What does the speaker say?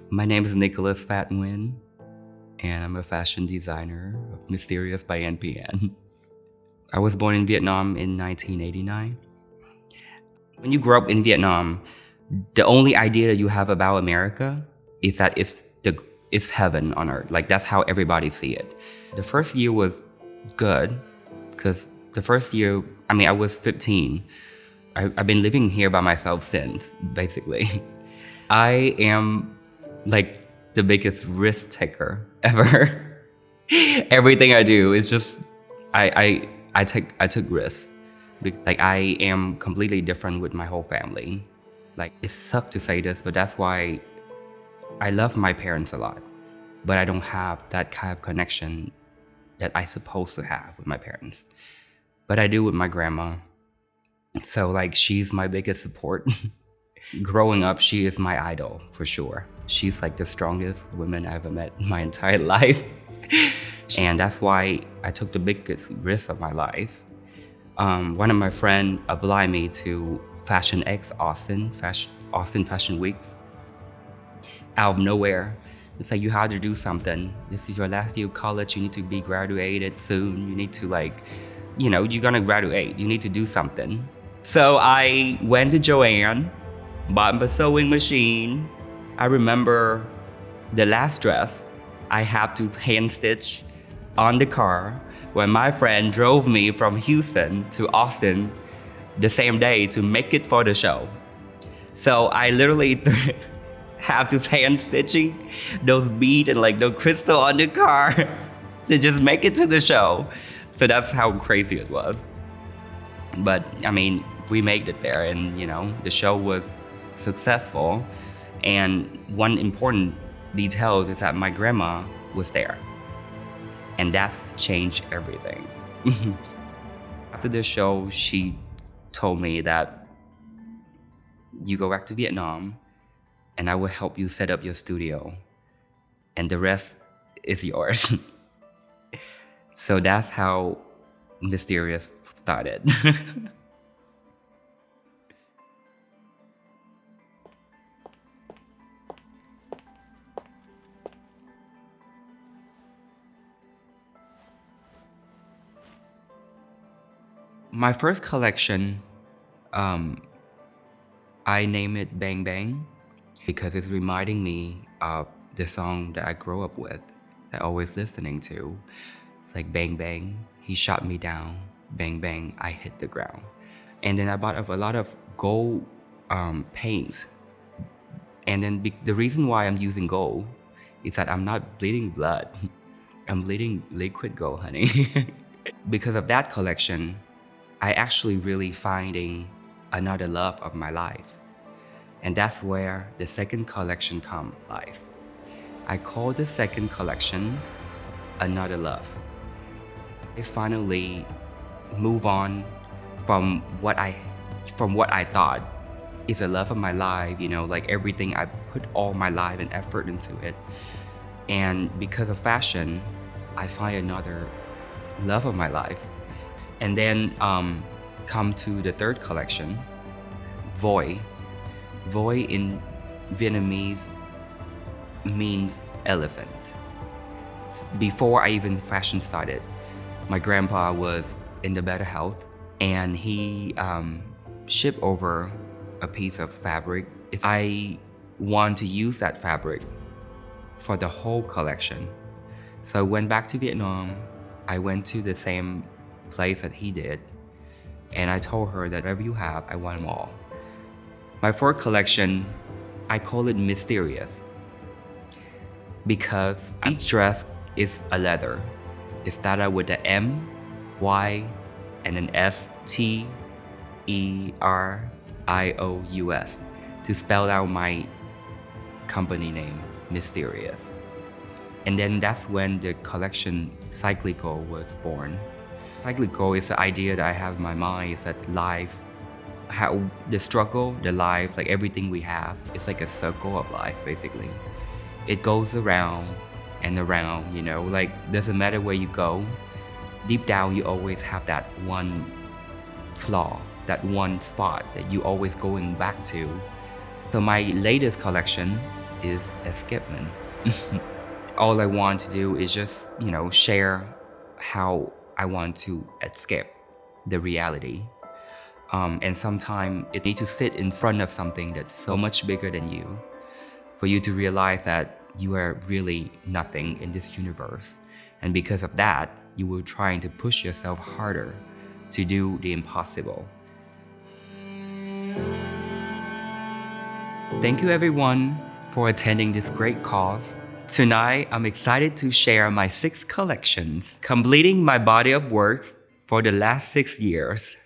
My name is Nicholas Fatwin, and I'm a fashion designer of Mysterious by N.P.N. I was born in Vietnam in 1989. When you grow up in Vietnam, the only idea that you have about America is that it's heaven on earth. Like, that's how everybody see it. The first year was good, because the first year, I was 15. I've been living here by myself since, basically. I am like the biggest risk taker ever. Everything I do is just, I took risks. Like, I am completely different with my whole family. Like, it sucks to say this, but that's why I love my parents a lot. But I don't have that kind of connection that I supposed to have with my parents. But I do with my grandma. So like, she's my biggest support. Growing up, she is my idol for sure. She's like the strongest woman I ever met in my entire life. And that's why I took the biggest risk of my life. One of my friends applied me to Fashion X Austin Fashion Week. Out of nowhere, it's like, you have to do something. This is your last year of college, you need to be graduated soon. You need to you're gonna graduate, you need to do something. So I went to Joanne, bought a sewing machine. I remember the last dress I had to hand stitch on the car when my friend drove me from Houston to Austin the same day to make it for the show. So I literally have to hand stitching those beads and like those crystal on the car to just make it to the show. So that's how crazy it was. But we made it there, and the show was successful. And one important detail is that my grandma was there, and that's changed everything. After the show, she told me that you go back to Vietnam and I will help you set up your studio, and the rest is yours. So that's how Mysterious started. My first collection, I name it Bang Bang because it's reminding me of the song that I grew up with, that I always listening to. It's like, bang bang, he shot me down. Bang bang, I hit the ground. And then I bought a lot of gold paints. And then the reason why I'm using gold is that I'm not bleeding blood. I'm bleeding liquid gold, honey. Because of that collection, I actually really finding another love of my life. And that's where the second collection come life. I call the second collection Another Love. I finally move on from what I thought is the love of my life, like everything. I put all my life and effort into it. And because of fashion, I find another love of my life. And then come to the third collection, Voi. Voi in Vietnamese means elephant. Before I even fashion started, my grandpa was in the better health, and he shipped over a piece of fabric. I want to use that fabric for the whole collection. So I went back to Vietnam. I went to the same place that he did, and I told her that whatever you have, I want them all. My fourth collection, I call it Mysterious because each dress is a letter. It started with the M, Y, and an STERIOUS to spell out my company name, Mysterious. And then that's when the collection Cyclical was born. Cyclical is the idea that I have in my mind, is that life, how the struggle, the life, like everything we have, it's like a circle of life, basically. It goes around and around, like doesn't matter where you go, deep down you always have that one flaw, that one spot that you always going back to. So my latest collection is escapement. All I want to do is just, share how I want to escape the reality. And sometimes it needs to sit in front of something that's so much bigger than you for you to realize that you are really nothing in this universe. And because of that, you will trying to push yourself harder to do the impossible. Thank you everyone for attending this great cause. Tonight, I'm excited to share my 6 collections, completing my body of work for the last 6 years.